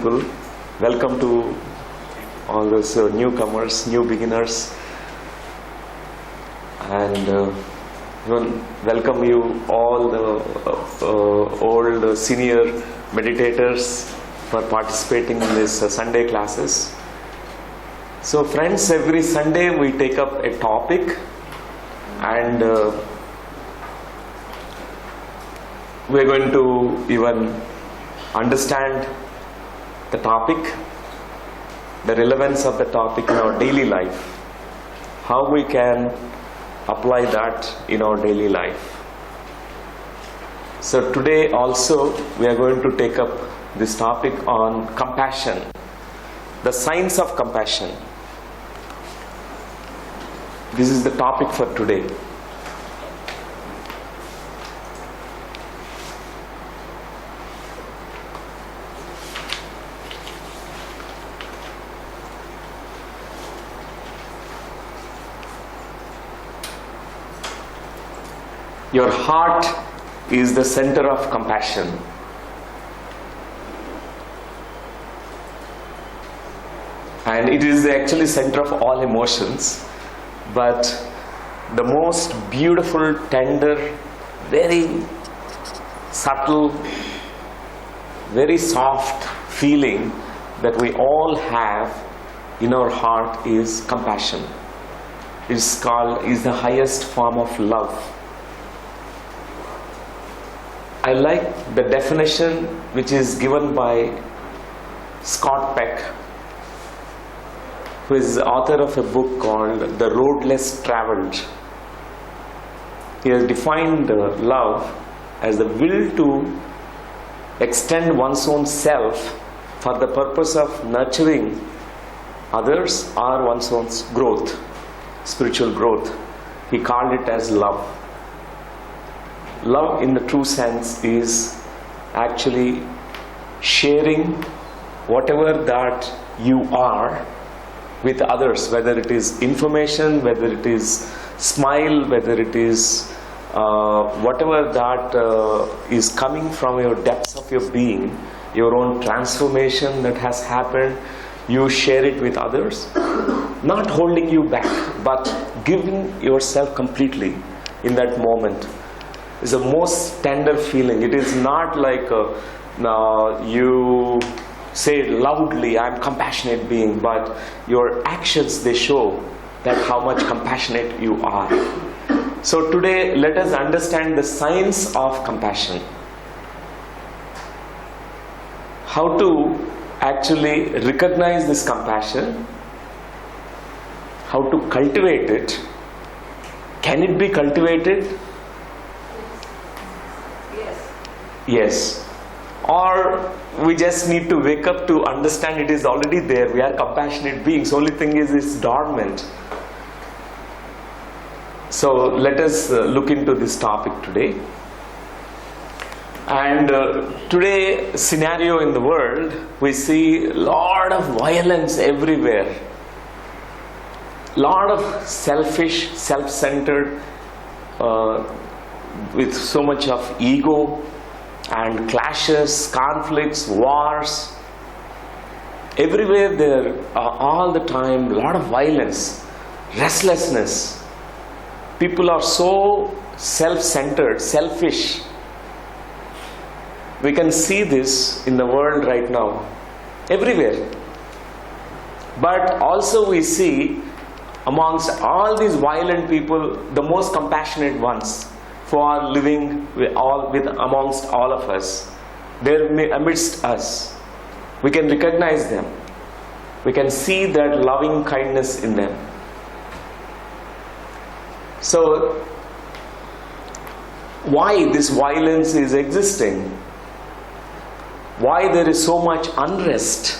people. Welcome to all those newcomers, new beginners, and even welcome you all the old senior meditators for participating in this Sunday classes. So friends, every Sunday we take up a topic and we're going to even understand the topic, the relevance of the topic in our daily life, how we can apply that in our daily life. So today also we are going to take up this topic on compassion, the science of compassion. This is the topic for today. Your heart is the center of compassion. And it is actually center of all emotions. But the most beautiful, tender, very subtle, very soft feeling that we all have in our heart is compassion. It's the highest form of love. I like the definition which is given by Scott Peck, who is the author of a book called The Road Less Traveled. He has defined love as the will to extend one's own self for the purpose of nurturing others or one's own growth, spiritual growth. He called it as love. Love in the true sense is actually sharing whatever that you are with others, whether it is information, whether it is smile, whether it is whatever that is coming from your depths of your being, your own transformation that has happened, you share it with others, not holding you back, but giving yourself completely in that moment. Is the most tender feeling. It is not like you say loudly, I'm compassionate being, but your actions, they show that how much compassionate you are. So today let us understand the science of compassion. How to actually recognize this compassion, how to cultivate it. Can it be cultivated? Yes. Or we just need to wake up to understand it is already there. We are compassionate beings. Only thing is it's dormant. So let us look into this topic today. And today scenario in the world, we see a lot of violence everywhere. Lot of selfish, self-centered, with so much of ego, and clashes, conflicts, wars. Everywhere there are all the time a lot of violence, restlessness. People are so self-centered, selfish. We can see this in the world right now, everywhere. But also we see amongst all these violent people, the most compassionate ones, who are living amongst all of us. They're amidst us. We can recognize them. We can see that loving kindness in them. So, why this violence is existing? Why there is so much unrest?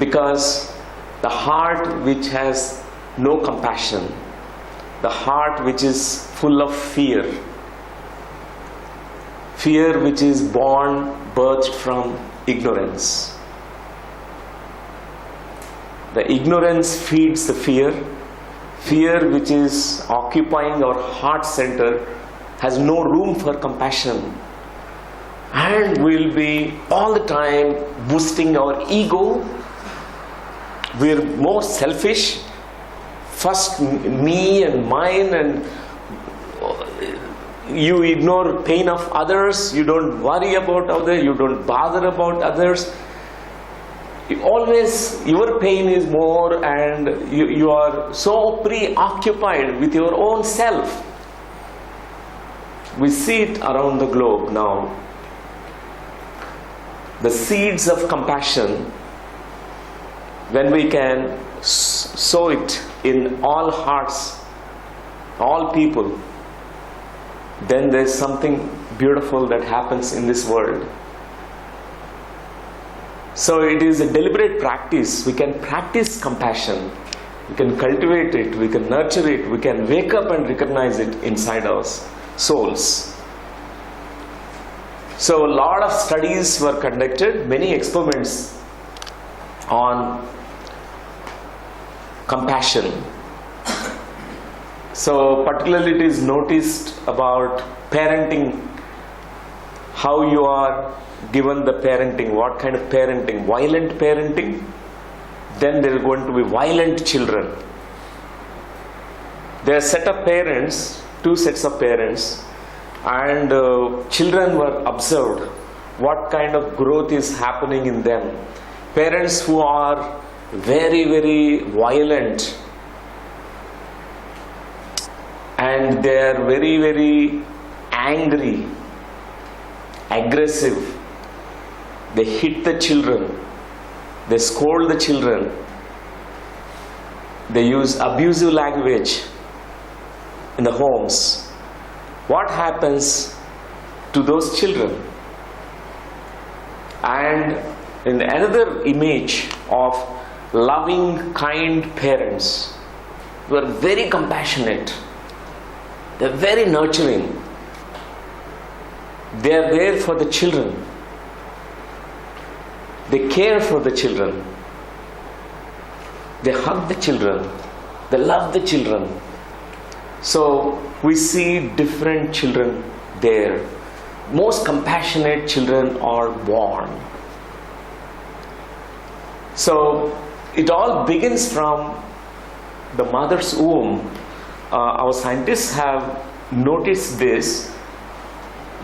Because the heart which has no compassion, the heart which is full of fear which is birthed from ignorance. The ignorance feeds the fear which is occupying our heart center has no room for compassion. and we'll be all the time boosting our ego. We're more selfish. First me and mine, and you ignore pain of others. You don't worry about others. You don't bother about others. Always your pain is more, and you are so preoccupied with your own self. We see it around the globe now. The seeds of compassion, when we can sow it in all hearts, all people, then there's something beautiful that happens in this world. So it is a deliberate practice. We can practice compassion. We can cultivate it. We can nurture it. We can wake up and recognize it inside our souls. So a lot of studies were conducted, many experiments on compassion. So particularly it is noticed about parenting, how you are given the parenting, what kind of parenting, violent parenting, then there are going to be violent children. There are set of parents, two sets of parents, and children were observed what kind of growth is happening in them. Parents who are very, very violent, and they are very, very angry, aggressive. They hit the children, they scold the children, they use abusive language in the homes. What happens to those children? And in another image of loving, kind parents who are very compassionate, they're very nurturing, they are there for the children, they care for the children, they hug the children, they love the children. So we see different children there. Most compassionate children are born. So it all begins from the mother's womb. Our scientists have noticed this.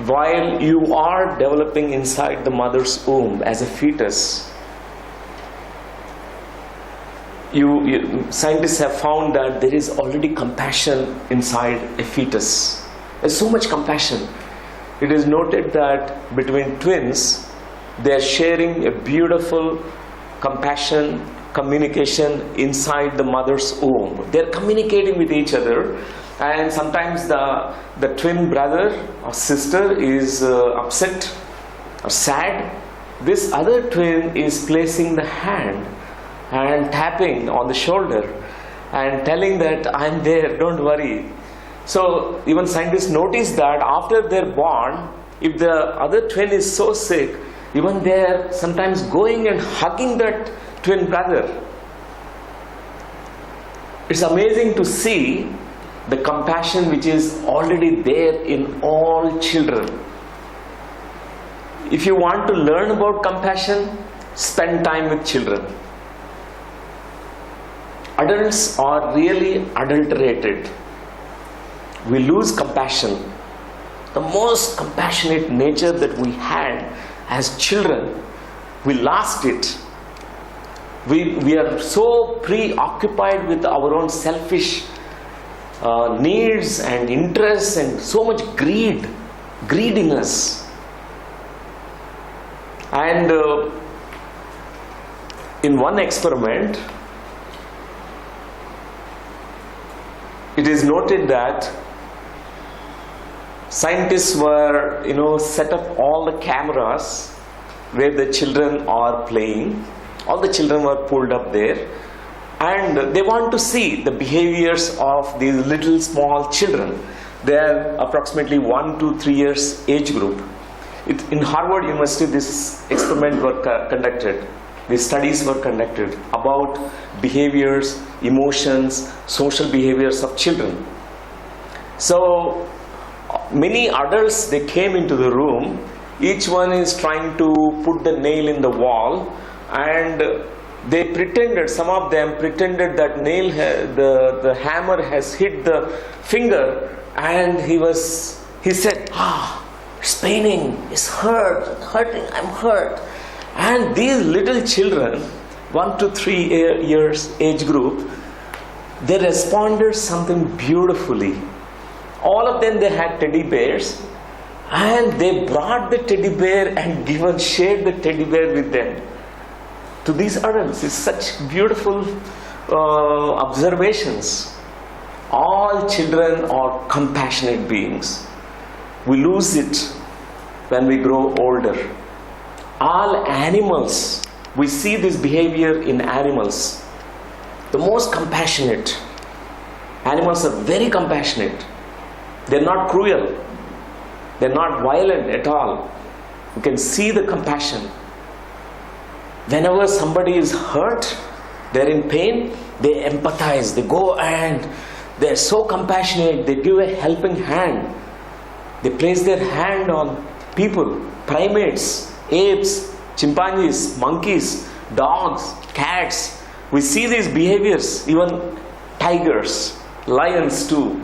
While you are developing inside the mother's womb as a fetus, scientists have found that there is already compassion inside a fetus. There's so much compassion. It is noted that between twins, they are sharing a beautiful compassion, communication inside the mother's womb. They are communicating with each other, and sometimes the twin brother or sister is upset or sad. This other twin is placing the hand and tapping on the shoulder and telling that I'm there, don't worry. So even scientists notice that after they're born, if the other twin is so sick, even they're sometimes going and hugging that twin brother. It's amazing to see the compassion which is already there in all children. If you want to learn about compassion, spend time with children. Adults are really adulterated. We lose compassion. The most compassionate nature that we had as children, we lost it. We are so preoccupied with our own selfish needs and interests, and so much greediness. And in one experiment, it is noted that scientists were, set up all the cameras where the children are playing. All the children were pulled up there, and they want to see the behaviors of these little small children. They are approximately 1 to 3 years age group. In Harvard University, this experiment were conducted. These studies were conducted about behaviors, emotions, social behaviors of children. So many adults, they came into the room Each one is trying to put the nail in the wall, and they pretended, some of them pretended that the hammer has hit the finger, and he said, it's paining, it's hurting, I'm hurt. And these little children, 1 to 3 years age group, they responded something beautifully. All of them, they had teddy bears, and they brought the teddy bear and shared the teddy bear with them. To these adults, it's such beautiful observations. All children are compassionate beings. We lose it when we grow older. All animals, we see this behavior in animals. The most compassionate. Animals are very compassionate. They're not cruel. They're not violent at all. You can see the compassion. Whenever somebody is hurt, they're in pain, they empathize. They go and they're so compassionate. They give a helping hand. They place their hand on people, primates, apes, chimpanzees, monkeys, dogs, cats. We see these behaviors, even tigers, lions too.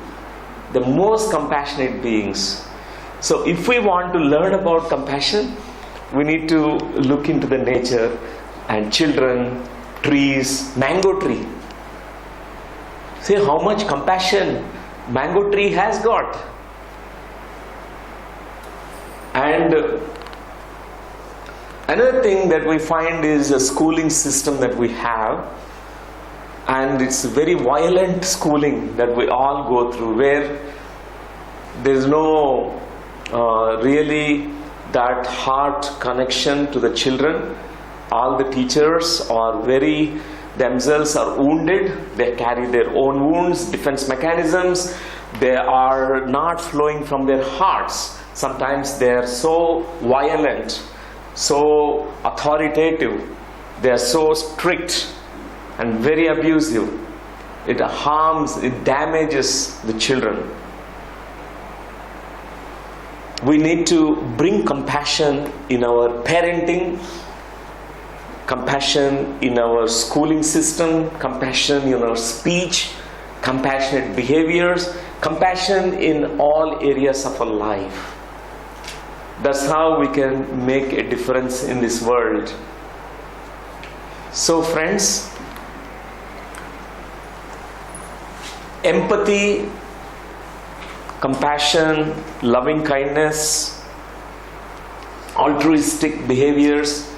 The most compassionate beings. So if we want to learn about compassion, we need to look into the nature and children, trees, mango tree. See how much compassion mango tree has got. And another thing that we find is a schooling system that we have, and it's very violent schooling that we all go through, where there's no really that heart connection to the children. All the teachers are themselves are wounded. They carry their own wounds, defense mechanisms. They are not flowing from their hearts. Sometimes they are so violent, so authoritative. They are so strict and very abusive. It harms, it damages the children. We need to bring compassion in our parenting, compassion in our schooling system, compassion in our speech, compassionate behaviors, compassion in all areas of our life. That's how we can make a difference in this world. So friends, empathy, compassion, loving kindness, altruistic behaviors,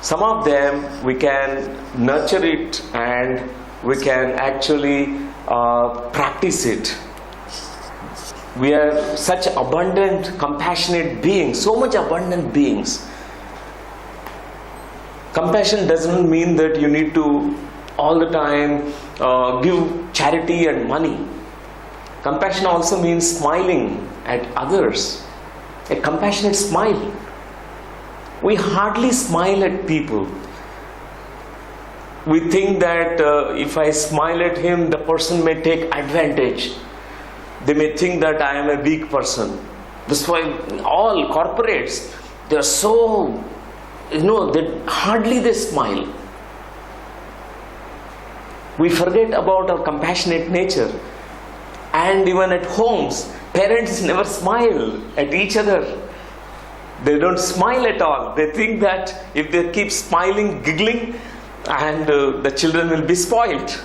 some of them we can nurture it and we can actually practice it. We are such abundant, compassionate beings, so much abundant beings. Compassion doesn't mean that you need to all the time give charity and money. Compassion also means smiling at others. A compassionate smile. We hardly smile at people. We think that if I smile at him, the person may take advantage. They may think that I am a weak person. That's why all corporates, they are so, hardly they smile. We forget about our compassionate nature. And even at homes, parents never smile at each other. They don't smile at all. They think that if they keep smiling, giggling, and the children will be spoiled.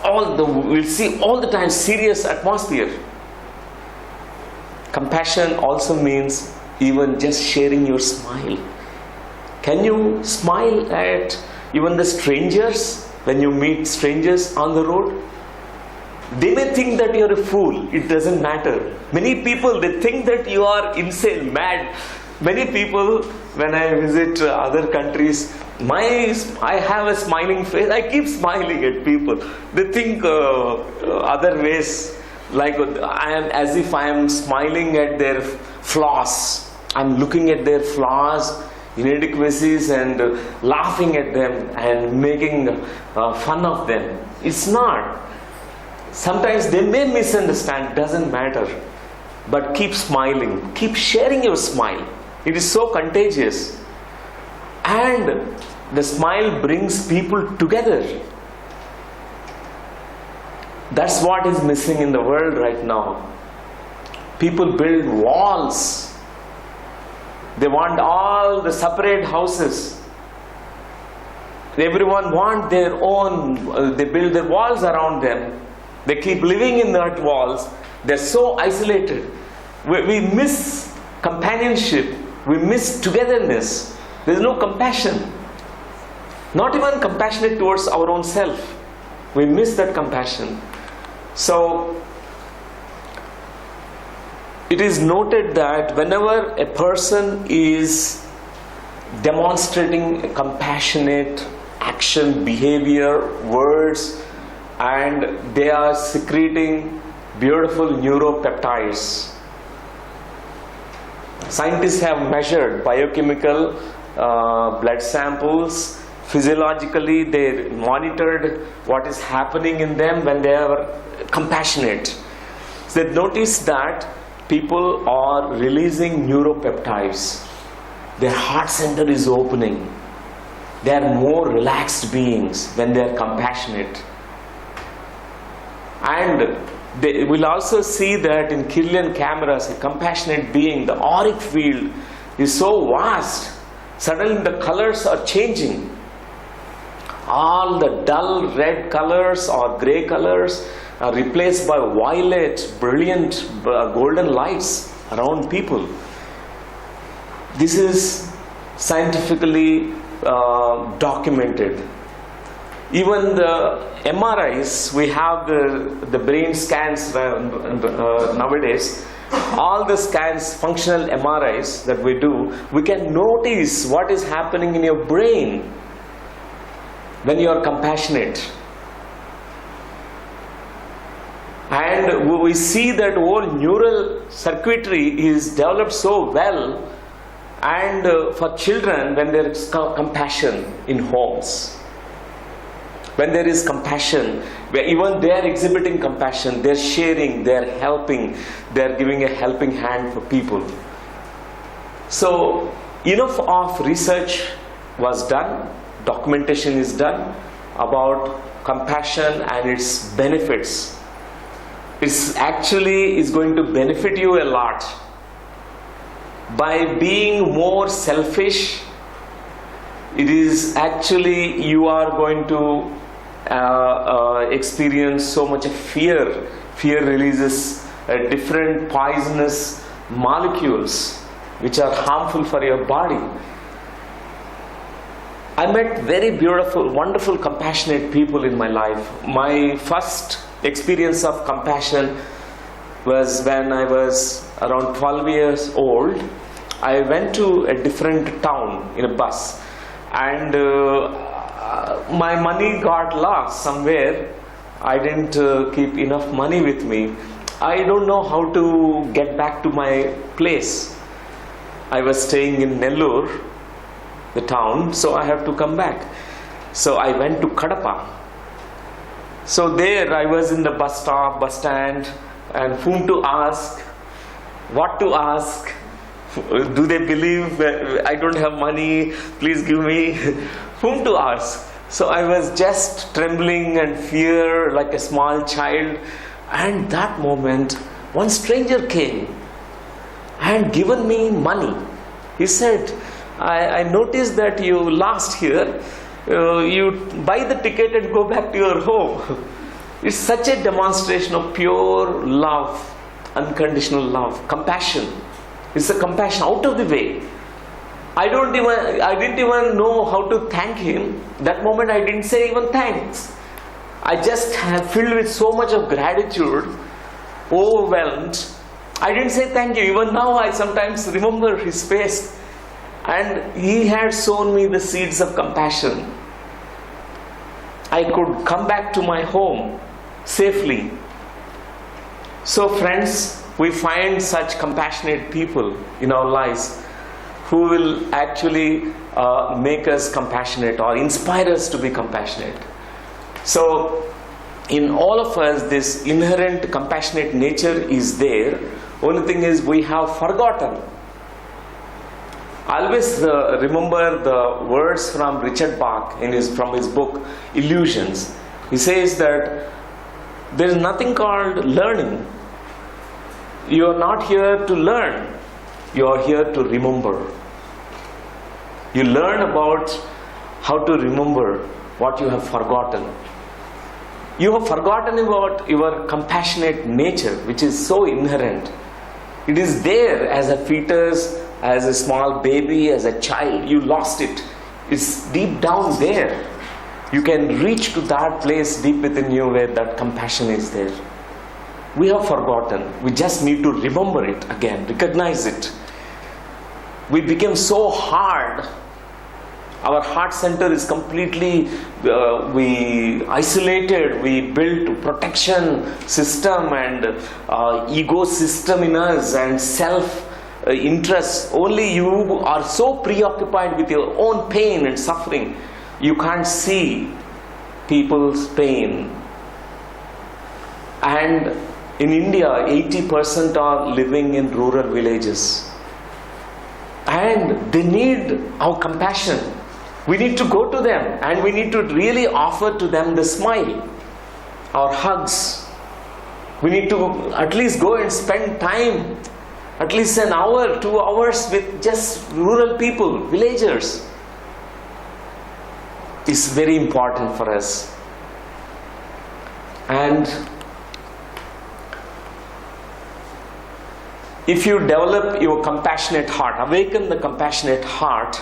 We'll see all the time serious atmosphere. Compassion also means even just sharing your smile. Can you smile at even the strangers when you meet strangers on the road? They may think that you're a fool. It doesn't matter. Many people, they think that you are insane, mad. Many people, when I visit other countries, I have a smiling face. I keep smiling at people. They think other ways, like as if I am smiling at their flaws. I'm looking at their flaws, inadequacies, and laughing at them and making fun of them. It's not. Sometimes they may misunderstand. Doesn't matter. but keep smiling, keep sharing your smile. It is so contagious, and the smile brings people together. That's what is missing in the world right now. People build walls. They want all the separate houses. Everyone wants their own, they build their walls around them. They keep living in that walls. They're so isolated. We miss companionship. We miss togetherness. There's no compassion. Not even compassionate towards our own self. We miss that compassion. So, it is noted that whenever a person is demonstrating a compassionate action, behavior, words, and they are secreting beautiful neuropeptides. Scientists have measured biochemical blood samples. Physiologically, they monitored what is happening in them when they are compassionate. So they noticed that people are releasing neuropeptides. Their heart center is opening. They are more relaxed beings when they are compassionate. And they will also see that in Kirlian cameras, a compassionate being, the auric field is so vast. Suddenly the colors are changing. All the dull red colors or grey colors are replaced by violet, brilliant golden lights around people. This is scientifically documented. Even the MRIs, we have the brain scans nowadays. All the scans, functional MRIs that we do, we can notice what is happening in your brain when you are compassionate. And we see that whole neural circuitry is developed so well. And for children, when there is compassion in homes, when there is compassion, where even they are exhibiting compassion, they are sharing, they are helping, they are giving a helping hand for people. So enough of research was done, documentation is done about compassion and its benefits. It's actually is going to benefit you a lot. By being more selfish, it is actually you are going to experience so much of fear. Fear releases different poisonous molecules which are harmful for your body. I met very beautiful, wonderful, compassionate people in my life. My first experience of compassion was when I was around 12 years old. I went to a different town in a bus, and my money got lost somewhere. I didn't keep enough money with me. I don't know how to get back to my place. I was staying in Nellore, the town, so I have to come back. So I went to Kadapa. So there I was in the bus stop, bus stand, and whom to ask, what to ask. Do they believe I don't have money? Please give me. Whom to ask? So I was just trembling and fear like a small child. And that moment, one stranger came and given me money. He said, I noticed that you lost here. You buy the ticket and go back to your home. It's such a demonstration of pure love, unconditional love, compassion. It's a compassion out of the way. I didn't even know how to thank him. That moment I didn't say even thanks. I just have filled with so much of gratitude, overwhelmed. I didn't say thank you. Even now I sometimes remember his face. And he had sown me the seeds of compassion. I could come back to my home safely. So friends, we find such compassionate people in our lives who will actually make us compassionate or inspire us to be compassionate. So in all of us, this inherent compassionate nature is there. Only thing is we have forgotten. I always remember the words from Richard Bach from his book Illusions. He says that there is nothing called learning. You are not here to learn. You are here to remember. You learn about how to remember what you have forgotten. You have forgotten about your compassionate nature, which is so inherent. It is there as a fetus, as a small baby, as a child. You lost it. It's deep down there. You can reach to that place deep within you where that compassion is there. We have forgotten. We just need to remember it again, recognize it. We became so hard. Our heart center is completely, we isolated, we built protection system and ego system in us and self-interest. Only you are so preoccupied with your own pain and suffering, you can't see people's pain. And in India, 80% are living in rural villages. And they need our compassion. We need to go to them and we need to really offer to them the smile, our hugs. We need to at least go and spend time, at least an hour, 2 hours with just rural people, villagers. It's very important for us. And if you develop your compassionate heart, awaken the compassionate heart,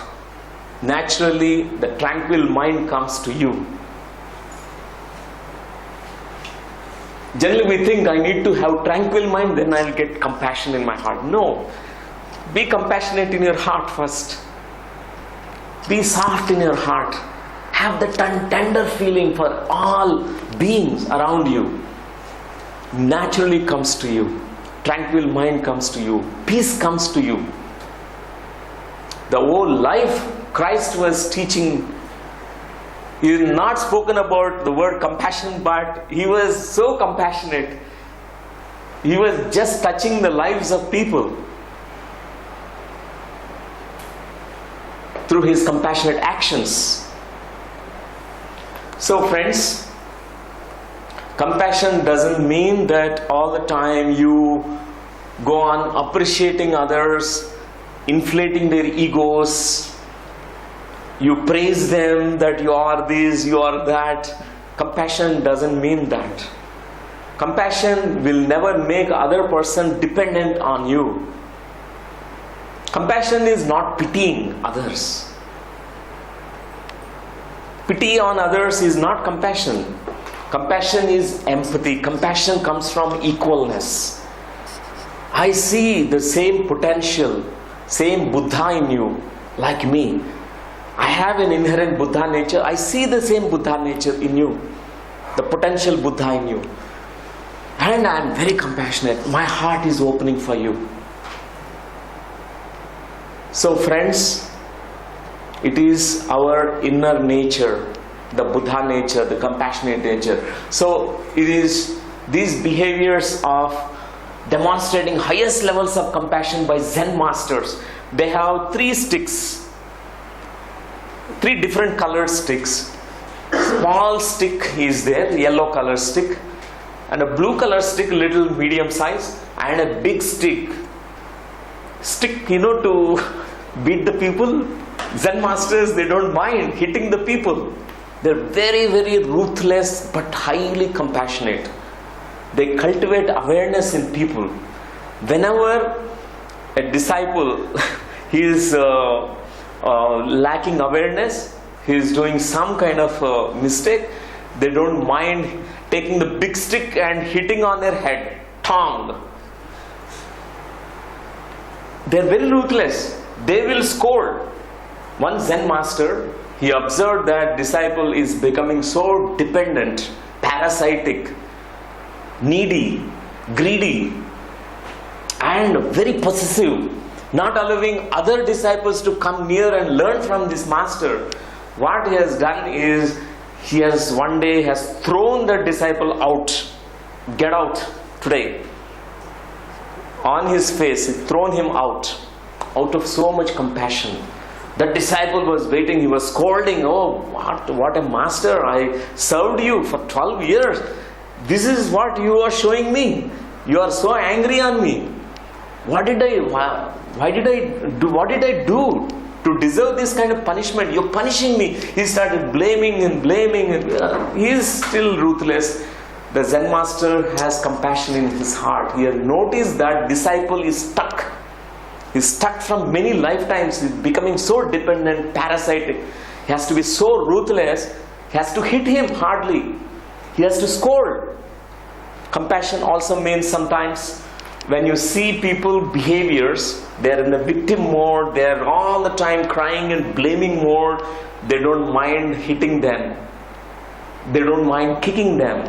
naturally the tranquil mind comes to you. Generally we think I need to have tranquil mind, then I'll get compassion in my heart. No. Be compassionate in your heart first. Be soft in your heart. Have the tender feeling for all beings around you. Naturally comes to you. Tranquil mind comes to you. Peace comes to you. The whole life Christ was teaching, he is not spoken about the word compassion, but he was so compassionate. He was just touching the lives of people through his compassionate actions. So friends, compassion doesn't mean that all the time you go on appreciating others, inflating their egos. You praise them that you are this, you are that. Compassion doesn't mean that. Compassion will never make other person dependent on you. Compassion is not pitying others. Pity on others is not compassion. Compassion is empathy. Compassion comes from equalness. I see the same potential, same Buddha in you, like me. I have an inherent Buddha nature. I see the same Buddha nature in you, the potential Buddha in you. And I am very compassionate. My heart is opening for you. So friends, it is our inner nature, the Buddha nature, the compassionate nature. So it is these behaviors of demonstrating highest levels of compassion by Zen masters. They have 3 sticks. 3 different colored sticks. Small stick is there, yellow color stick, and a blue color stick, little medium size, and a big stick, to beat the people. Zen masters, they don't mind hitting the people. They're very, very ruthless but highly compassionate. They cultivate awareness in people. Whenever a disciple is lacking awareness, he is doing some kind of mistake, they don't mind taking the big stick and hitting on their head, tongue. They're very ruthless. They will scold. One Zen master, he observed that disciple is becoming so dependent, parasitic, needy, greedy, and very possessive, not allowing other disciples to come near and learn from this master. What he has done is, he has one day has thrown the disciple out. Get out today. on his face, he thrown him out of so much compassion. The disciple was waiting, he was scolding, oh, what a master, I served you for 12 years. This is what you are showing me. You are so angry on me. Why did I do to deserve this kind of punishment? You're punishing me. He started blaming and he is still ruthless. The Zen master has compassion in his heart. He has noticed that disciple is stuck. He's stuck from many lifetimes. He's becoming so dependent, parasitic. He has to be so ruthless. He has to hit him hardly. He has to scold. Compassion also means sometimes when you see people behaviors, they're in a victim mode, they're all the time crying and blaming mode, they don't mind hitting them. They don't mind kicking them.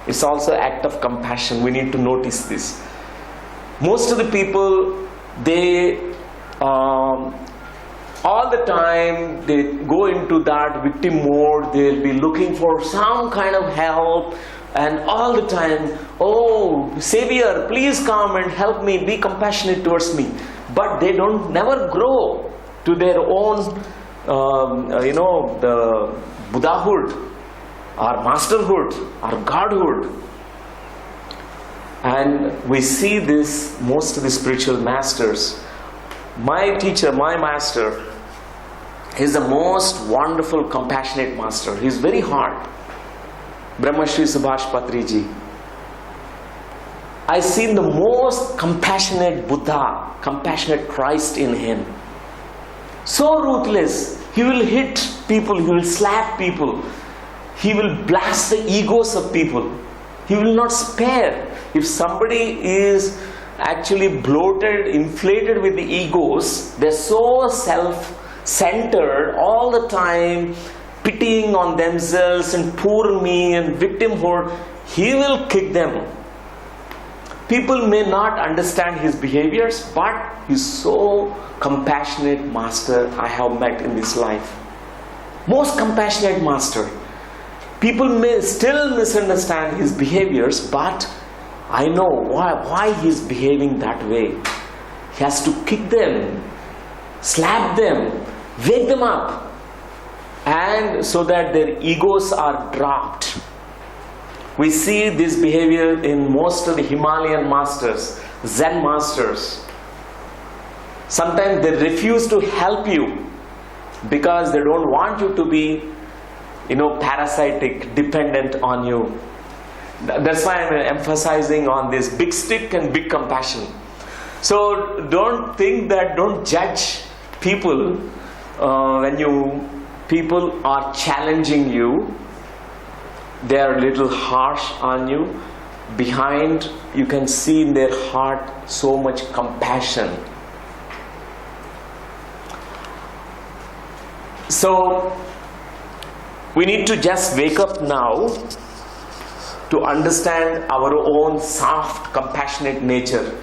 It's also an act of compassion. We need to notice this. Most of the people, they all the time they go into that victim mode. They'll be looking for some kind of help, and all the time, oh Savior, please come and help me, be compassionate towards me. But they don't never grow to their own the Buddhahood or masterhood or godhood. And we see this, most of the spiritual masters. My teacher, my master, is the most wonderful, compassionate master. He is very hard. Brahmashri Subhash Patriji. I seen the most compassionate Buddha, compassionate Christ in him. So ruthless. He will hit people, he will slap people. He will blast the egos of people. He will not spare. If somebody is actually bloated, inflated with the egos, they're so self-centered all the time, pitying on themselves and poor me and victimhood, he will kick them. People may not understand his behaviors, but he's so compassionate master I have met in this life. Most compassionate master. People may still misunderstand his behaviors, but I know why he's behaving that way. He has to kick them, slap them, wake them up, and so that their egos are dropped. We see this behavior in most of the Himalayan masters, Zen masters. Sometimes they refuse to help you because they don't want you to be, parasitic, dependent on you. That's why I'm emphasizing on this big stick and big compassion. So don't judge people when people are challenging you. They are a little harsh on you. Behind, you can see in their heart so much compassion. So we need to just wake up now to understand our own soft, compassionate nature.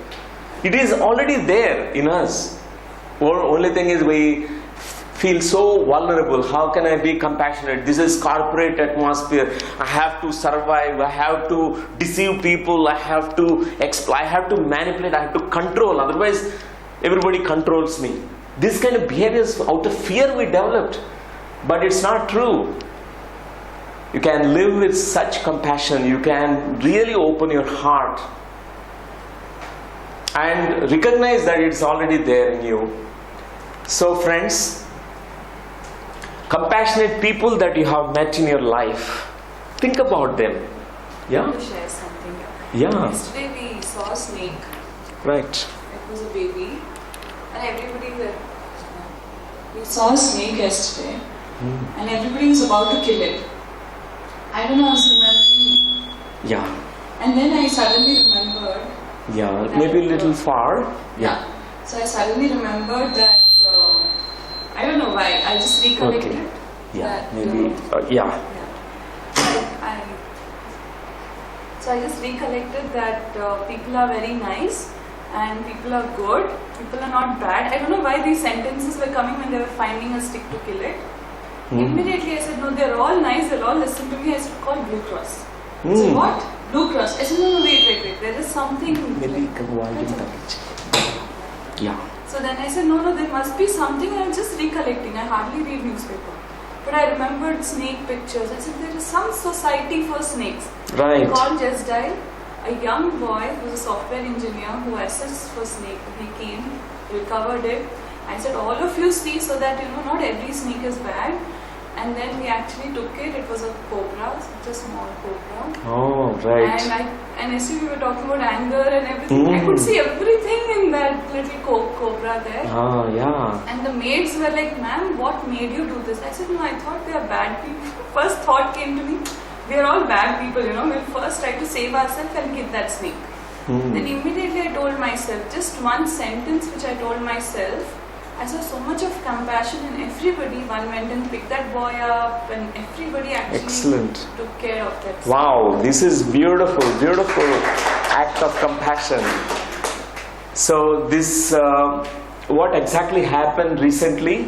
It is already there in us. Only thing is we feel so vulnerable. How can I be compassionate? This is corporate atmosphere. I have to survive. I have to deceive people. I have to exploit. I have to manipulate. I have to control. Otherwise, everybody controls me. This kind of behaviors out of fear we developed. But it's not true. You can live with such compassion. You can really open your heart and recognize that it's already there in you. So friends, compassionate people that you have met in your life, think about them. Yeah? I want to share something. Yeah. Yesterday we saw a snake. Right. It was a baby. And everybody we saw a snake yesterday. And everybody was about to kill it. I don't know, I was remembering. Yeah. And then I suddenly remembered. Yeah, maybe a little far. Yeah. So I suddenly remembered that, I don't know why, I just recollected. Okay. Yeah, that, maybe, yeah. So I just recollected that people are very nice and people are good, people are not bad. I don't know why these sentences were coming when they were finding a stick to kill it. Immediately I said, no, they're all nice, they'll all listen to me. I should call Blue Cross. So what? Blue Cross. I said, no, wait. There is something. Maybe Like, yeah. so then I said, no, there must be something. And I'm just recollecting. I hardly read newspaper. But I remembered snake pictures. I said, there is some society for snakes. Right. I called Just Dial. A young boy who's a software engineer who assessed for snake. He came, recovered it. I said, all of you see so that, not every snake is bad. And then we actually took it. It was a cobra, such a small cobra. Oh, right. And I see we were talking about anger and everything. I could see everything in that little cobra there. Oh, yeah. And the maids were like, ma'am, what made you do this? I said, no, I thought they are bad people. First thought came to me, we are all bad people, We'll first try to save ourselves and kill that snake. Then immediately I told myself, just one sentence which I told myself, I saw so much of compassion in everybody. One went and picked that boy up, and everybody actually took care of that. Wow, this is beautiful act of compassion. So this, what exactly happened recently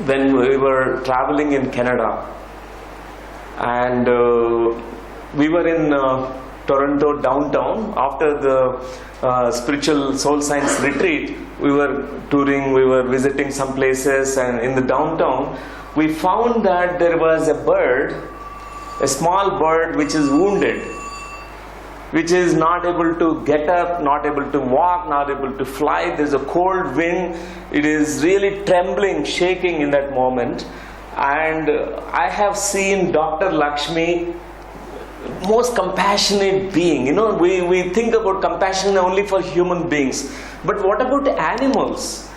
when we were traveling in Canada, and we were in Toronto downtown after the spiritual soul science retreat. We were touring, we were visiting some places, and in the downtown we found that there was a bird, a small bird which is wounded, which is not able to get up, not able to walk, not able to fly. There's a cold wind. It is really trembling, shaking in that moment. And I have seen Dr. Lakshmi, most compassionate being. We think about compassion only for human beings, but what about animals?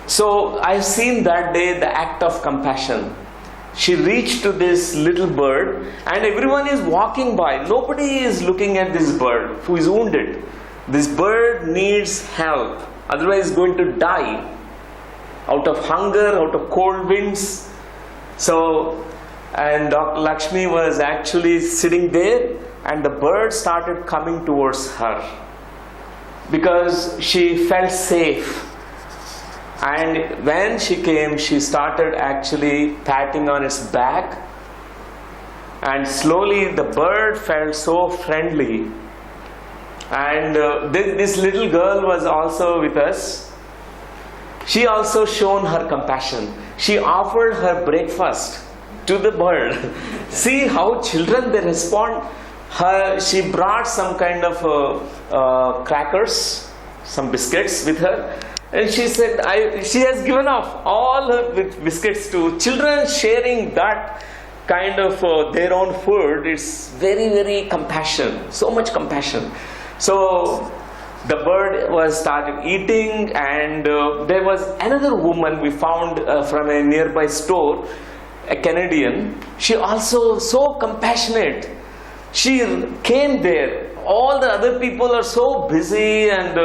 So I've seen that day the act of compassion. She reached to this little bird, and everyone is walking by. Nobody is looking at this bird who is wounded. This bird needs help, otherwise it's going to die out of hunger, out of cold winds. And Dr. Lakshmi was actually sitting there, and the bird started coming towards her because she felt safe. And when she came, she started actually patting on its back, and slowly the bird felt so friendly. And this little girl was also with us. She also shown her compassion. She offered her breakfast to the bird. See how children, they respond. She brought some kind of crackers, some biscuits with her, and she said she has given off all her biscuits to children. Sharing that kind of their own food, it's very compassion, so much compassion. So the bird was started eating, and there was another woman we found from a nearby store, a Canadian. She also so compassionate. She came there. All the other people are so busy, and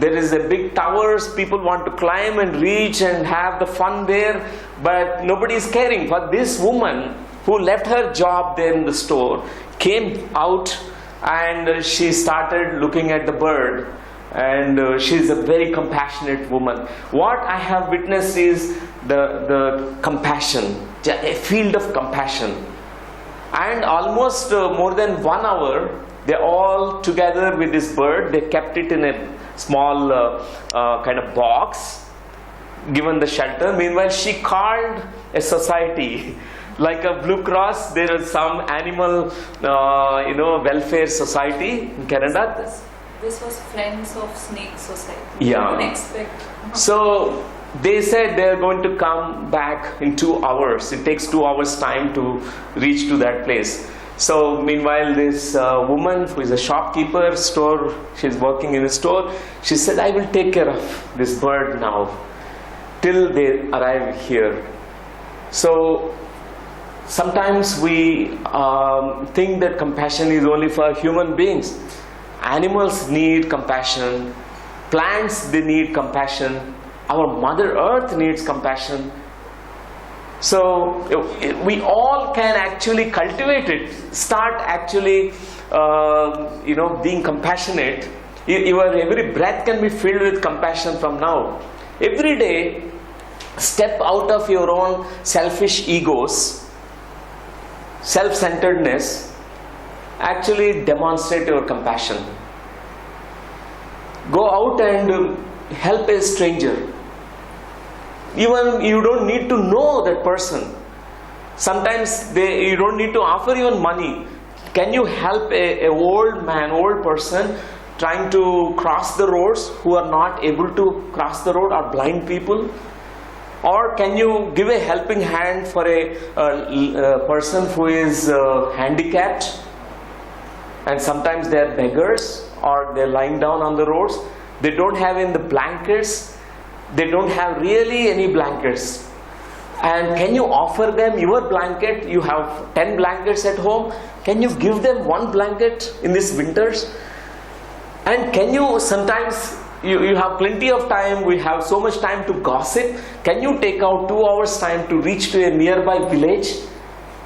there is a big towers. People want to climb and reach and have the fun there, but nobody is caring. But this woman who left her job there in the store came out, and she started looking at the bird. And she's a very compassionate woman. What I have witnessed is the compassion, a field of compassion. And almost more than 1 hour, they all together with this bird, they kept it in a small kind of box, given the shelter. Meanwhile, she called a society like a Blue Cross. There is some animal welfare society in Canada. This was Friends of Snake Society. Yeah. You can expect. So they said they are going to come back in 2 hours. It takes 2 hours time to reach to that place. So meanwhile, this woman who is a shopkeeper, she's working in a store, she said, I will take care of this bird now till they arrive here. So sometimes we think that compassion is only for human beings. Animals need compassion. Plants, they need compassion. Our Mother Earth needs compassion. So we all can actually cultivate it. Start actually, being compassionate. Your every breath can be filled with compassion from now. Every day, step out of your own selfish egos, self-centeredness, actually demonstrate your compassion. Go out and help a stranger. Even you don't need to know that person. Sometimes you don't need to offer even money. Can you help a old person trying to cross the roads, who are not able to cross the road, or blind people? Or can you give a helping hand for a person who is handicapped, and sometimes they are beggars, or they are lying down on the roads, they don't have in the blankets, they don't have really any blankets, and can you offer them your blanket? You have 10 blankets at home, can you give them one blanket in these winters? And can you, sometimes you have plenty of time, we have so much time to gossip, can you take out 2 hours time to reach to a nearby village,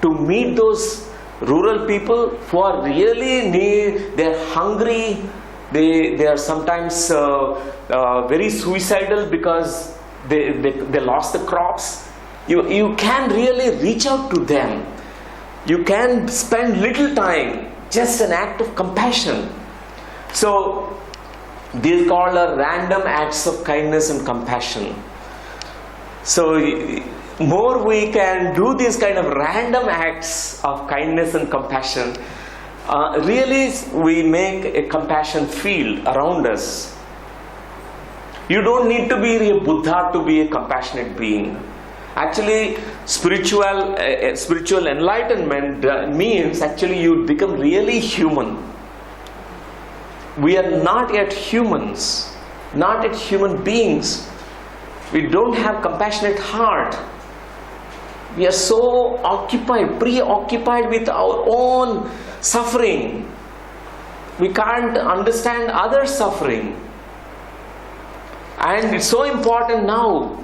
to meet those rural people who are really need, they are hungry, they are sometimes very suicidal because they lost the crops. You can really reach out to them. You can spend little time, just an act of compassion. So these called are random acts of kindness and compassion. So more we can do these kind of random acts of kindness and compassion, really we make a compassion field around us. You don't need to be a Buddha to be a compassionate being. Actually, spiritual enlightenment means actually you become really human. We are not yet humans, not yet human beings. We don't have compassionate heart. We are so preoccupied with our own suffering. We can't understand others' suffering. And it's so important now.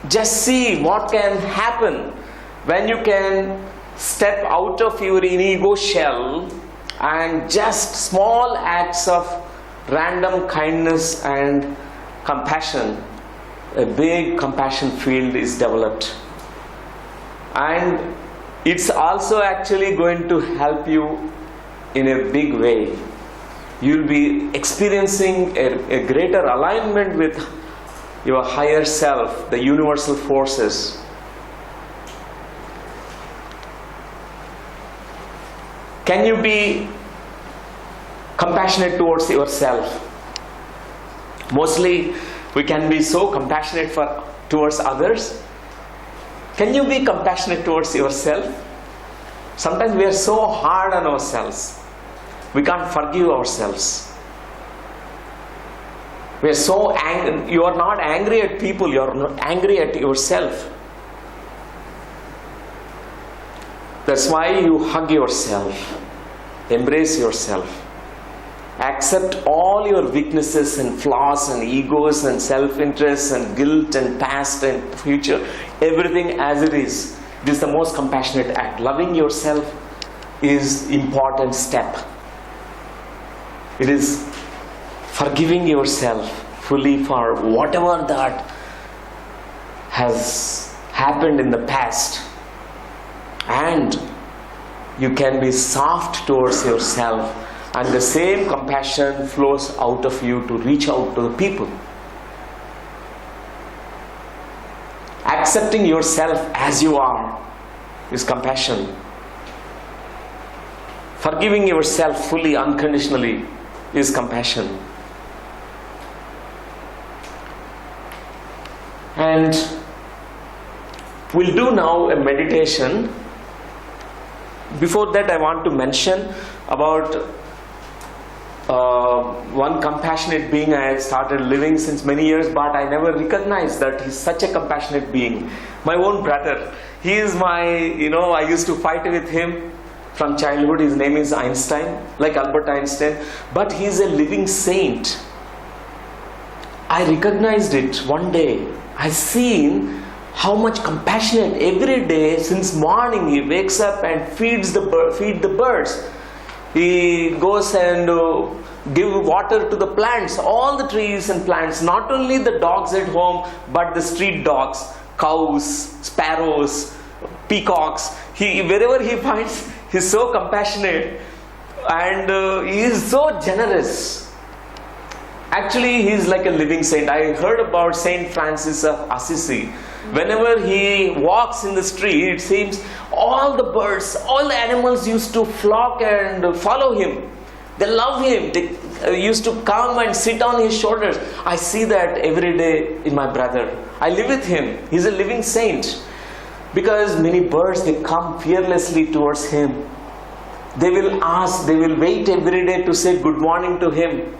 Just see what can happen when you can step out of your ego shell and just small acts of random kindness and compassion. A big compassion field is developed. And it's also actually going to help you in a big way. You'll be experiencing a greater alignment with your higher self, the universal forces. Can you be compassionate towards yourself? Mostly we can be so compassionate towards others. Can you be compassionate towards yourself? Sometimes we are so hard on ourselves. We can't forgive ourselves. We are so angry. You are not angry at people, you are not angry at yourself. That's why you hug yourself, embrace yourself, accept all your weaknesses and flaws and egos and self-interest and guilt and past and future, everything as it is. This is the most compassionate act. Loving yourself is important step. It is forgiving yourself fully for whatever that has happened in the past. And you can be soft towards yourself, and the same compassion flows out of you to reach out to the people. Accepting yourself as you are is compassion. Forgiving yourself fully, unconditionally is compassion. And we'll do now a meditation. Before that, I want to mention about one compassionate being I had started living since many years, but I never recognized that he's such a compassionate being. My own brother. He is my, I used to fight with him from childhood. His name is Einstein, like Albert Einstein, but he is a living saint. I recognized it one day. I seen how much compassionate every day since morning. He wakes up and feed the birds. He goes and give water to the plants, all the trees and plants, not only the dogs at home, but the street dogs, cows, sparrows, peacocks. Wherever he finds, he's so compassionate. and he is so generous. Actually, he is like a living saint. I heard about Saint Francis of Assisi. Whenever he walks in the street, it seems all the birds, all the animals used to flock and follow him. They love him. They used to come and sit on his shoulders. I see that every day in my brother. I live with him. He's a living saint. Because many birds, they come fearlessly towards him. They will ask, they will wait every day to say good morning to him.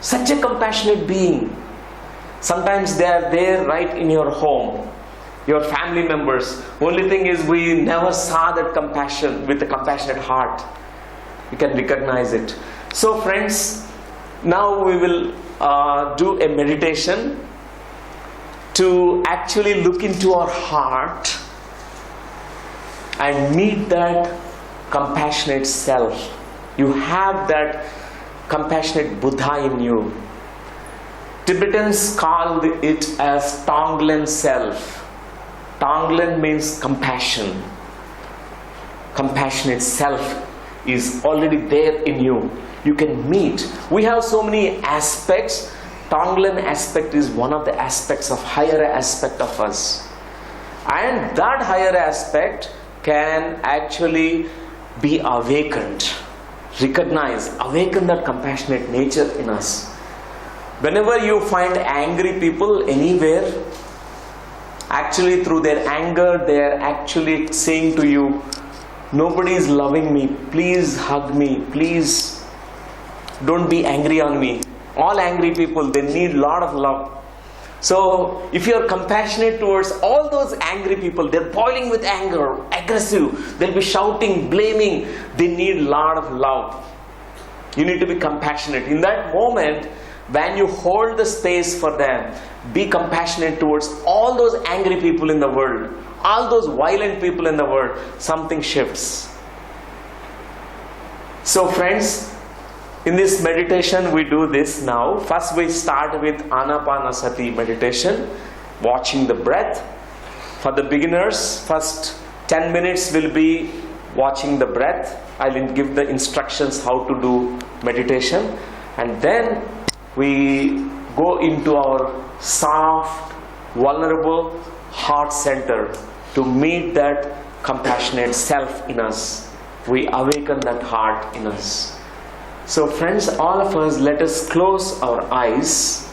Such a compassionate being. Sometimes they are there right in your home, your family members. Only thing is we never saw that compassion with a compassionate heart. You can recognize it. So friends, now we will do a meditation to actually look into our heart and meet that compassionate self. You have that compassionate Buddha in you. Tibetans called it as Tonglen self. Tonglen means compassion. Compassionate self is already there in you. You can meet. We have so many aspects. Tonglen aspect is one of the aspects of higher aspect of us. And that higher aspect can actually be awakened. Recognize, awaken that compassionate nature in us. Whenever you find angry people anywhere, actually through their anger, they are actually saying to you, nobody is loving me, please hug me, please don't be angry on me. All angry people, they need a lot of love. So if you are compassionate towards all those angry people, they're boiling with anger, aggressive, they'll be shouting, blaming, they need a lot of love. You need to be compassionate. In that moment, when you hold the space for them, be compassionate towards all those angry people in the world, all those violent people in the world, something shifts. So friends, in this meditation we do this now. First we start with Anapanasati meditation, watching the breath. For the beginners, first 10 minutes will be watching the breath. I'll give the instructions how to do meditation, and then we go into our soft, vulnerable heart center to meet that compassionate self in us. We awaken that heart in us. So friends, all of us, let us close our eyes.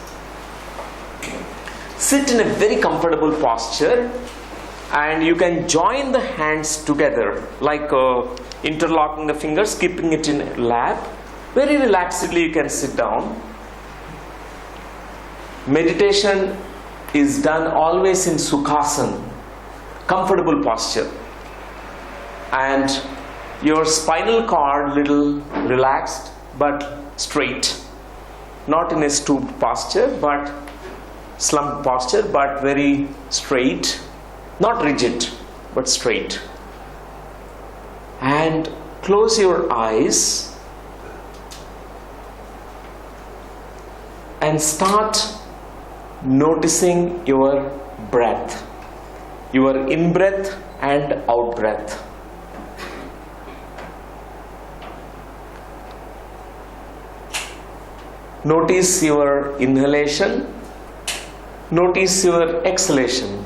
Sit in a very comfortable posture, and you can join the hands together, like interlocking the fingers, keeping it in lap. Very relaxedly you can sit down. Meditation is done always in Sukhasana, comfortable posture. And your spinal cord little relaxed but straight. Not in a stooped posture, but slumped posture, but very straight. Not rigid, but straight. And close your eyes and start noticing your breath, your in-breath and out-breath. Notice your inhalation, notice your exhalation.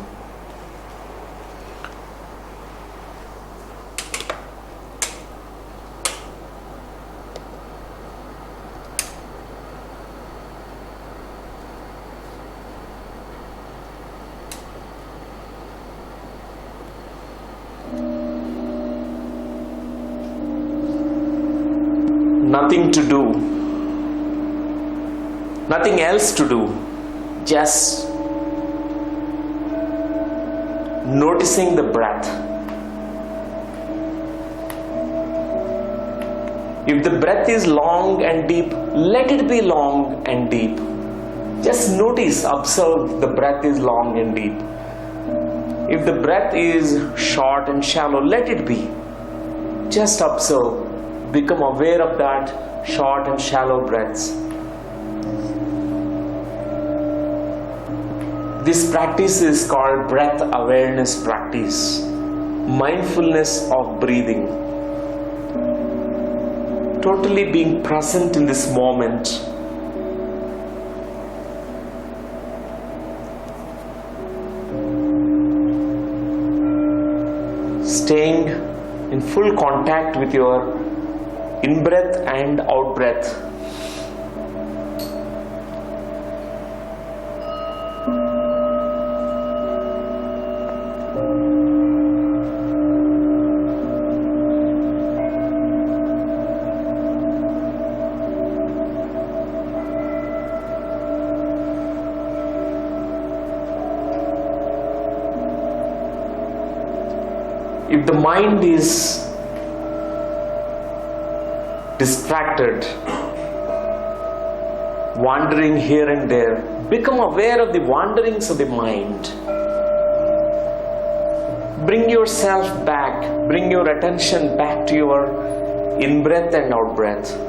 Nothing to do, nothing else to do, just noticing the breath. If the breath is long and deep, let it be long and deep. Just notice, observe the breath is long and deep. If the breath is short and shallow, let it be. Just observe. Become aware of that short and shallow breaths. This practice is called breath awareness practice, mindfulness of breathing. totally being present in this moment. Staying in full contact with your in-breath and out-breath. If the mind is distracted, wandering here and there, become aware of the wanderings of the mind. Bring yourself back, bring your attention back to your in-breath and out-breath.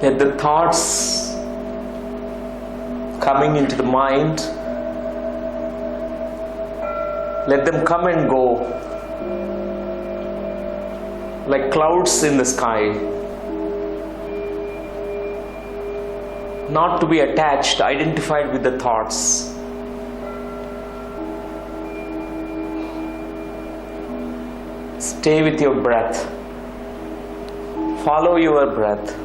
Let the thoughts coming into the mind, let them come and go like clouds in the sky, not to be attached, identified with the thoughts. Stay with your breath. Follow your breath.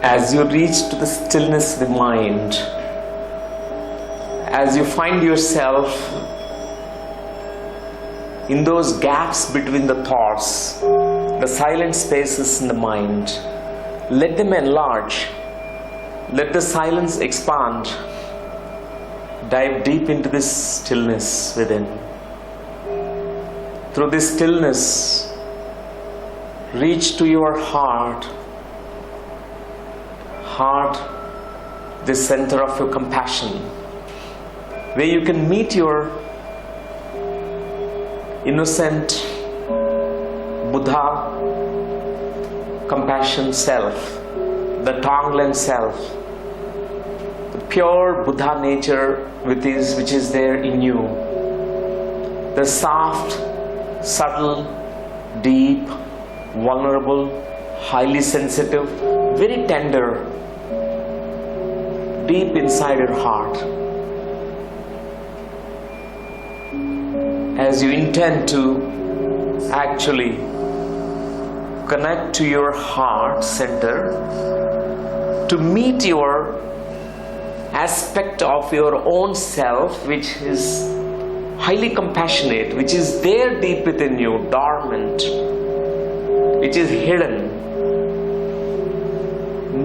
As you reach to the stillness of the mind, as you find yourself in those gaps between the thoughts, the silent spaces in the mind, let them enlarge. Let the silence expand. Dive deep into this stillness within. Through this stillness, reach to your heart. Heart, the center of your compassion, where you can meet your innocent Buddha compassion self, the Tonglen self, the pure Buddha nature which is there in you, the soft, subtle, deep, vulnerable, highly sensitive, very tender, deep inside your heart. As you intend to actually connect to your heart center, to meet your aspect of your own self which is highly compassionate, which is there deep within you, dormant, which is hidden.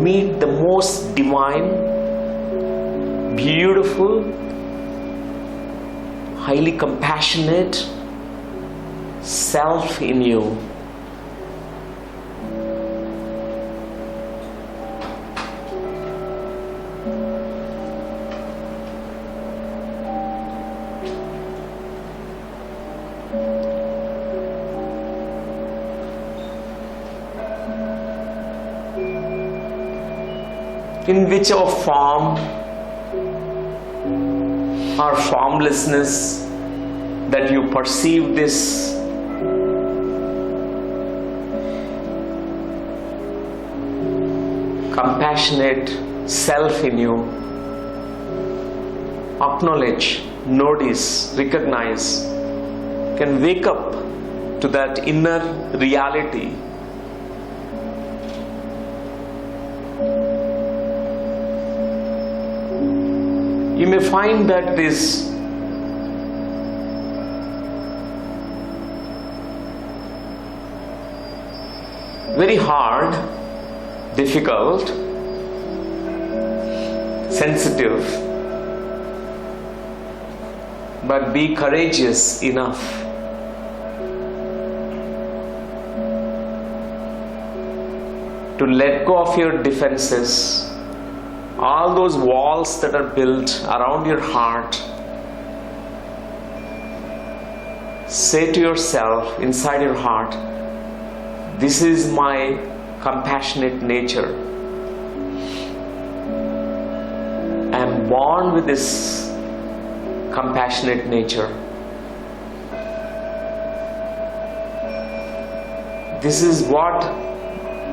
Meet the most divine, beautiful, highly compassionate self in you. In whichever form or formlessness that you perceive this compassionate self in you, acknowledge, notice, recognize, can wake up to that inner reality. You may find that this very hard, difficult, sensitive, but be courageous enough to let go of your defenses, all those walls that are built around your heart. Say to yourself inside your heart, this is my compassionate nature. I am born with this compassionate nature. This is what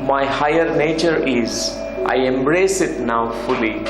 my higher nature is. I embrace it now fully.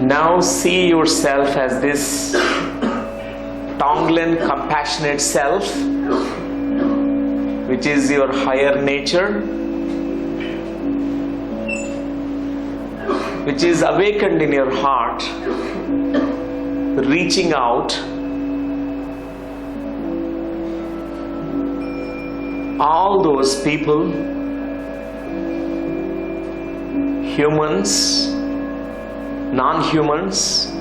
Now see yourself as this Tonglen compassionate self, which is your higher nature, which is awakened in your heart, reaching out. All those people, humans, non-humans,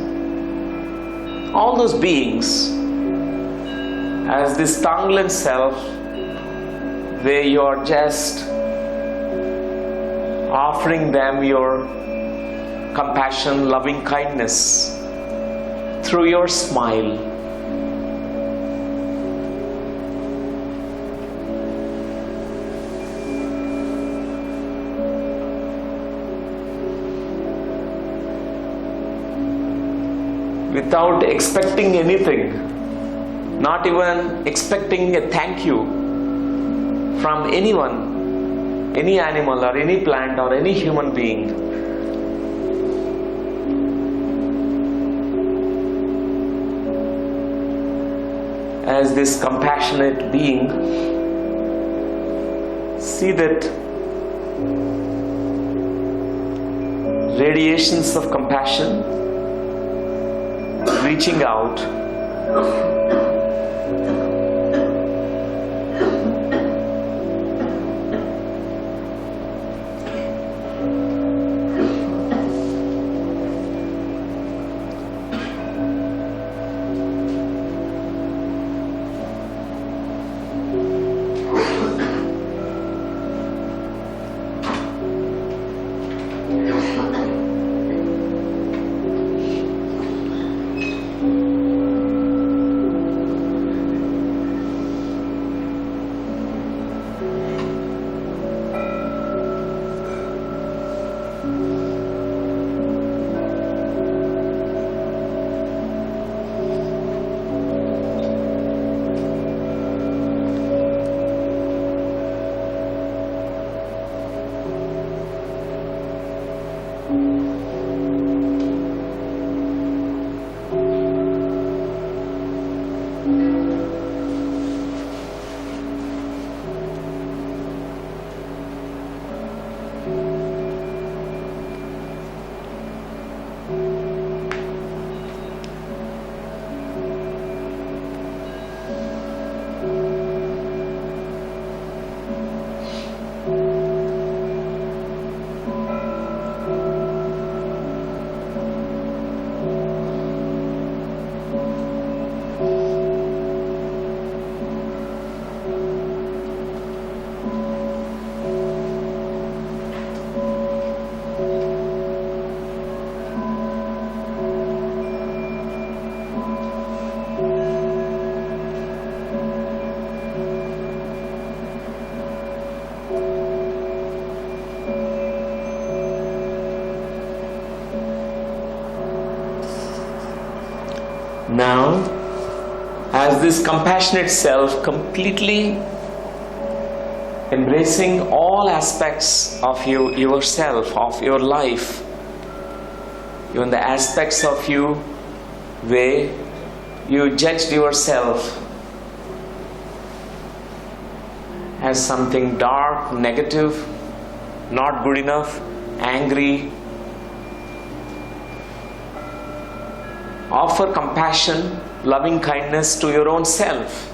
all those beings, as this Tonglen self, where you are just offering them your compassion, loving kindness through your smile. Without expecting anything, not even expecting a thank you from anyone, any animal or any plant or any human being. As this compassionate being, see that radiations of compassion reaching out now, as this compassionate self completely embracing all aspects of you, yourself, of your life, even the aspects of you where you judged yourself as something dark, negative, not good enough, angry. Offer compassion, loving kindness to your own self,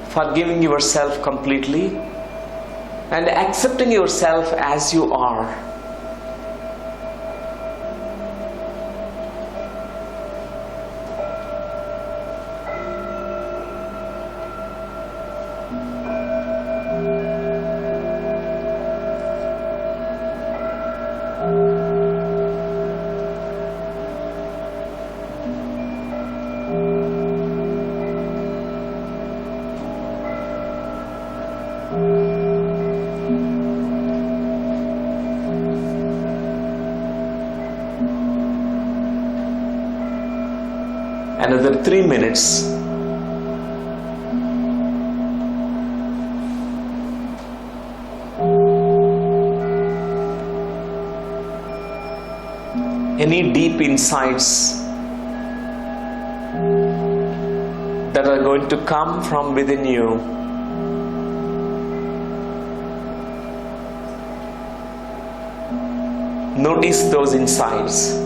forgiving yourself completely and accepting yourself as you are. Another 3 minutes. Any deep insights that are going to come from within you, notice those insights.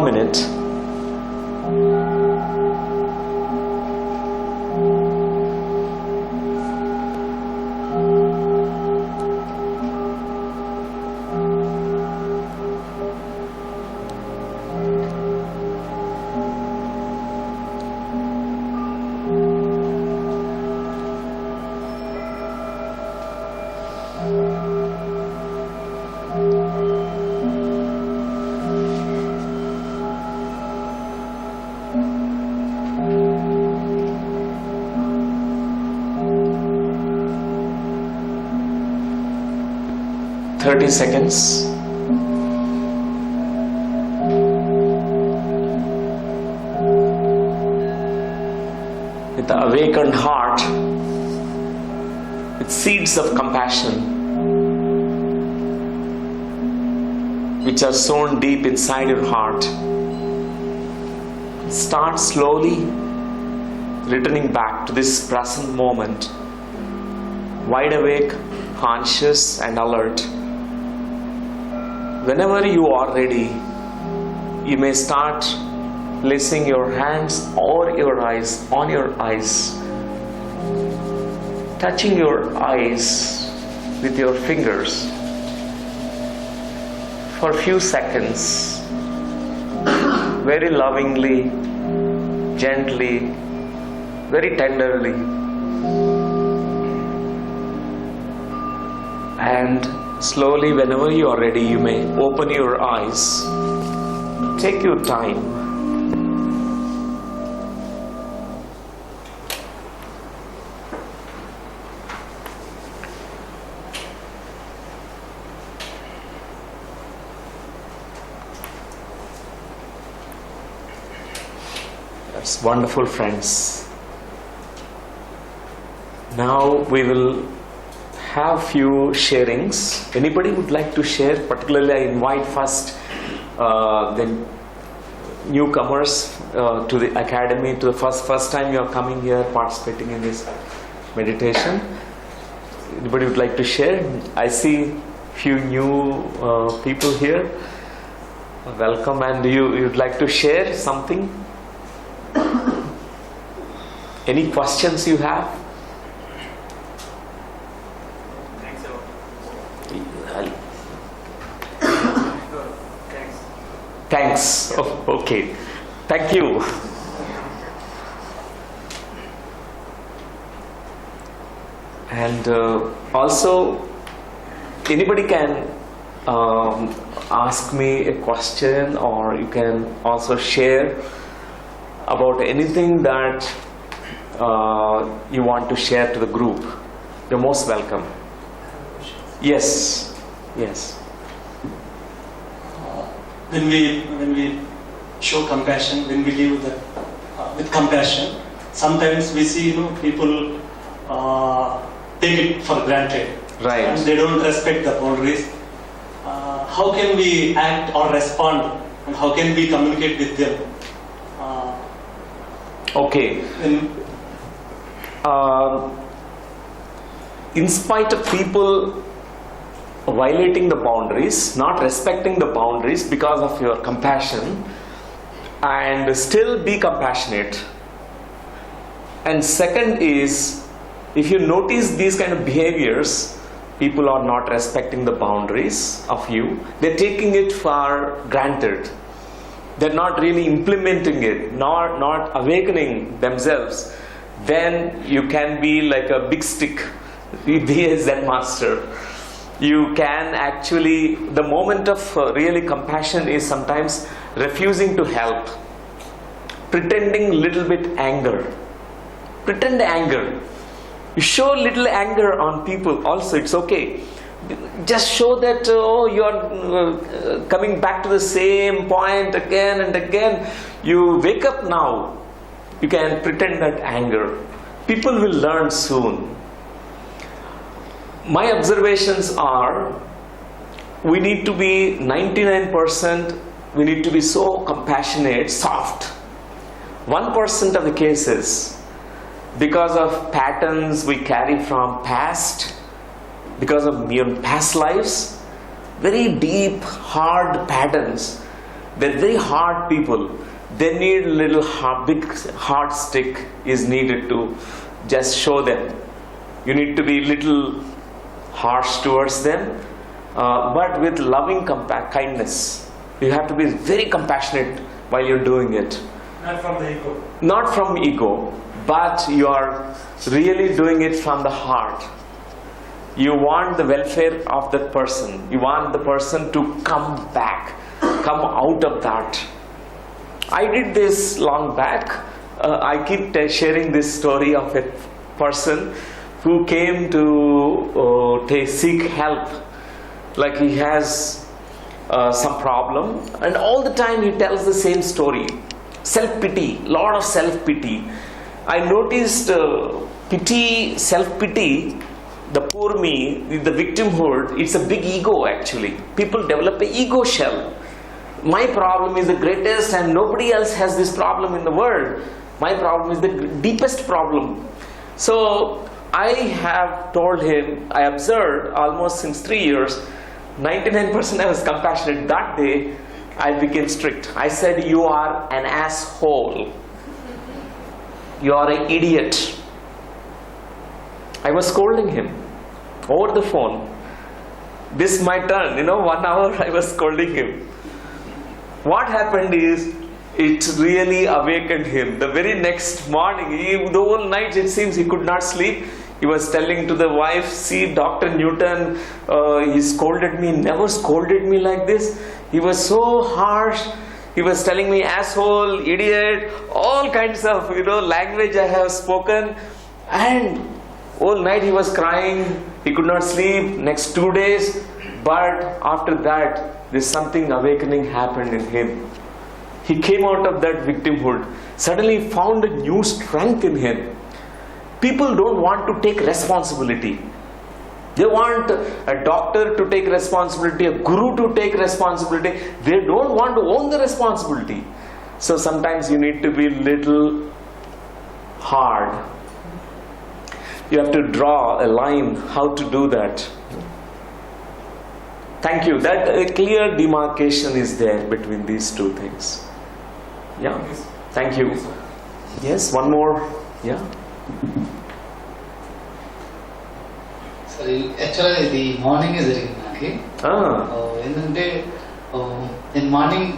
minute. Thirty seconds. With the awakened heart, with seeds of compassion, which are sown deep inside your heart, start slowly returning back to this present moment, wide awake, conscious and alert. Whenever you are ready, you may start placing your hands or your eyes on your eyes, touching your eyes with your fingers for a few seconds, very lovingly, gently, very tenderly, and slowly, whenever you are ready, you may open your eyes. Take your time. That's wonderful, friends. Now we will have few sharings. Anybody would like to share? Particularly, I invite first the newcomers to the academy. To the first time you are coming here, participating in this meditation. Anybody would like to share? I see few new people here. Welcome, and you'd like to share something? Any questions you have? Thanks. Oh, okay. Thank you. And also, anybody can ask me a question, or you can also share about anything that you want to share to the group. You're most welcome. Yes. Yes. When we show compassion, when we live with compassion, sometimes we see people take it for granted, right, and they don't respect the boundaries. How can we act or respond, and how can we communicate with them? Okay. In spite of people violating the boundaries, not respecting the boundaries because of your compassion, and still be compassionate. And second is, if you notice these kind of behaviors, people are not respecting the boundaries of you, they're taking it for granted, they're not really implementing it, not awakening themselves, then you can be like a big stick, be a Zen master. You can actually, the moment of really compassion is sometimes refusing to help, pretending little bit anger. Pretend anger. You show little anger on people also, it's okay. Just show that you are coming back to the same point again and again. You wake up now. You can pretend that anger. People will learn soon. My observations are, we need to be 99%, we need to be so compassionate, soft. 1% of the cases, because of patterns we carry from past, because of past lives, very deep, hard patterns, They're very hard people. They need little big hard stick is needed to just show them. You need to be little harsh towards them, but with loving kindness. You have to be very compassionate while you're doing it. Not from the ego. Not from ego, but you are really doing it from the heart. You want the welfare of that person. You want the person to come back, come out of that. I did this long back. I keep sharing this story of a person who came to seek help. Like he has some problem, and all the time he tells the same story. Self-pity, lot of self-pity. I noticed pity, self-pity, the poor me, the victimhood, it's a big ego actually. People develop an ego shell. My problem is the greatest and nobody else has this problem in the world. My problem is the deepest problem. So I have told him, I observed almost since 3 years, 99% I was compassionate. That day I became strict. I said, you are an asshole. You are an idiot. I was scolding him over the phone. This is my turn, 1 hour I was scolding him. What happened is, it really awakened him. The very next morning, the whole night it seems he could not sleep. He was telling to the wife, see Dr. Newton, he scolded me, never scolded me like this. He was so harsh. He was telling me asshole, idiot, all kinds of language I have spoken. And all night he was crying. He could not sleep. Next 2 days. But after that, there's something awakening happened in him. He came out of that victimhood. Suddenly found a new strength in him. People don't want to take responsibility. They want a doctor to take responsibility, a guru to take responsibility. They don't want to own the responsibility. So sometimes you need to be little hard. You have to draw a line how to do that. Thank you. That a clear demarcation is there between these two things. Yeah. Thank you. Yes, one more. Yeah. సరే యాక్చువల్గా ఇది మార్నింగే జరిగింది నాకు. ఏంటంటే నేను morning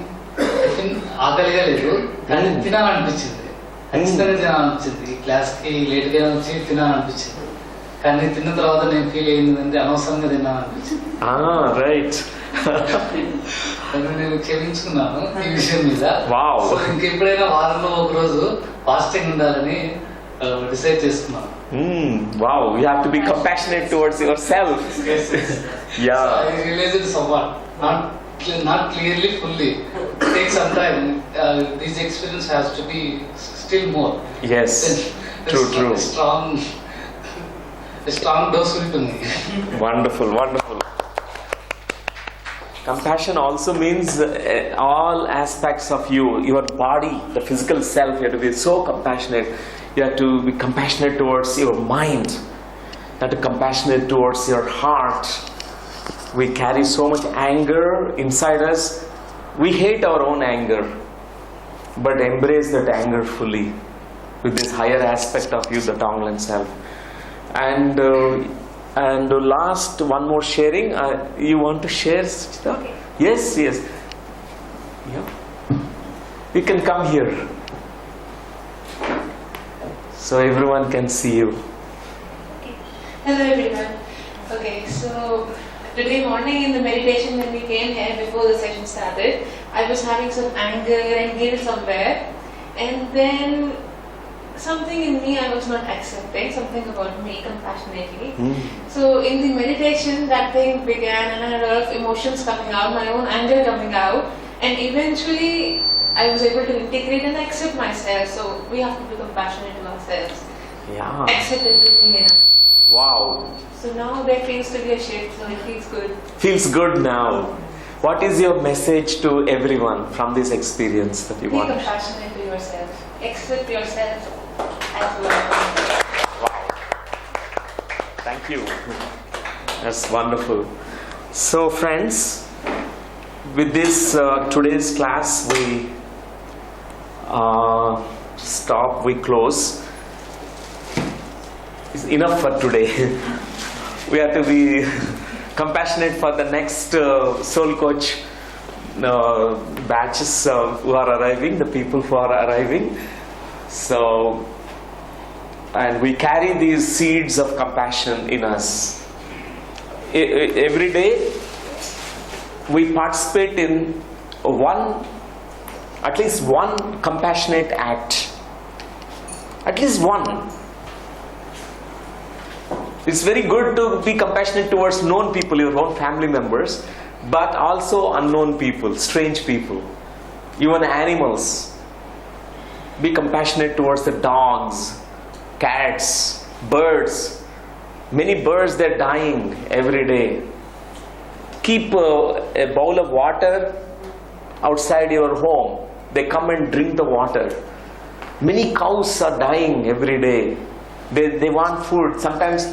tiffin ఆకలిగా లేదు కానీ తినాలనిపించింది, ఖచ్చితంగా తినాలనిపించింది. క్లాస్కి లేట్గా వచ్చి తినాలనిపించింది, కానీ తిన్న తర్వాత నేను ఫీల్ అయింది అనవసరంగా తినాలనిపించింది. రైట్. నేను క్షమించుకున్నాను ఈ విషయం మీద. ఇంకెప్పుడైనా వారంలో ఒక రోజు ఫాస్టింగ్ ఉండాలని డిసైడ్ చేసుకున్నాను. Wow, you have to be compassionate towards yourself. Yes. Yeah. So I realized it somewhat, not clearly, fully. It takes some time. This experience has to be still more. Yes. True. A strong dose to me. Wonderful. Compassion also means all aspects of you, your body, the physical self. You have to be so compassionate. You have to be compassionate towards your mind. You have to be compassionate towards your heart. We carry so much anger inside us. We hate our own anger, but embrace that anger fully with this higher aspect of you, the Tonglen self. And last, one more sharing. You want to share, Suchita? Okay. Yes. Yeah. You can come here, so everyone can see you. Okay. Hello everyone. Okay, so today morning in the meditation when we came here before the session started, I was having some anger and guilt somewhere, and then something in me I was not accepting, something about me compassionately. So in the meditation that thing began and I had a lot of emotions coming out, my own anger coming out, and eventually I was able to integrate and accept myself. So we have to be compassionate to ourselves. Yeah. Accept everything in us. Wow. So now there seems to be a shift, so it feels good. Feels good now. What is your message to everyone from this experience that you want? Be compassionate to yourself. Accept yourself as you are. Wow. Thank you. That's wonderful. So friends, with this today's class we stop, we close. It's enough for today. We have to be compassionate for the next soul coach batches who are arriving, the people who are arriving. So, and we carry these seeds of compassion in us. Every day we participate in at least one compassionate act. At least one. It's very good to be compassionate towards known people, your own family members, but also unknown people, strange people, even animals. Be compassionate towards the dogs, cats, birds. Many birds, they're dying every day. Keep a bowl of water outside your home. They come and drink the water. Many cows are dying every day. They want food. Sometimes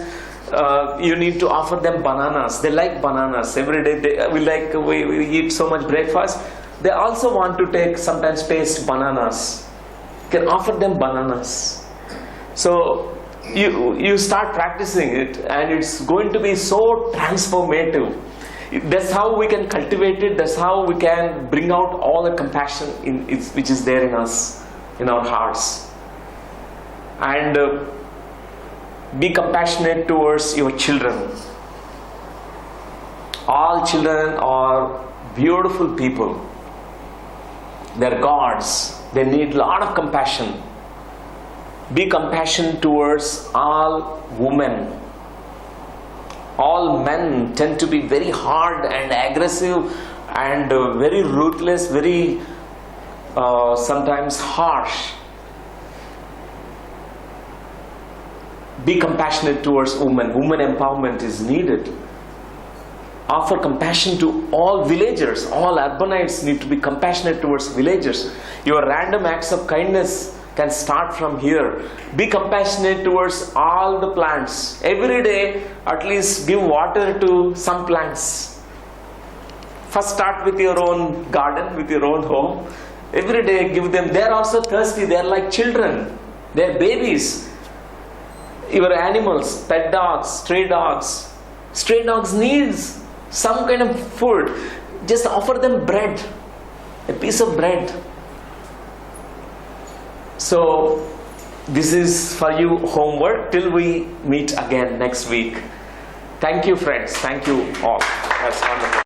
you need to offer them bananas. They like bananas. Every day we eat so much breakfast. They also want to sometimes taste bananas. You can offer them bananas. So you start practicing it, and it's going to be so transformative. That's how we can cultivate it. That's how we can bring out all the compassion which is there in us, in our hearts. And be compassionate towards your children. All children are beautiful people. They're gods. They need a lot of compassion. Be compassionate towards all women. All men tend to be very hard and aggressive and very ruthless, very sometimes harsh. Be compassionate towards women. Women empowerment is needed. Offer compassion to all villagers. All urbanites need to be compassionate towards villagers. Your random acts of kindness can start from here. Be compassionate towards all the plants. Every day, at least give water to some plants. First start with your own garden, with your own home. Every day give them. They're also thirsty. They're like children. They're babies. Your animals, pet dogs, stray dogs. Stray dogs needs some kind of food. Just offer them bread, a piece of bread. So this is for you homework till we meet again next week. Thank you, friends. Thank you all. That's wonderful.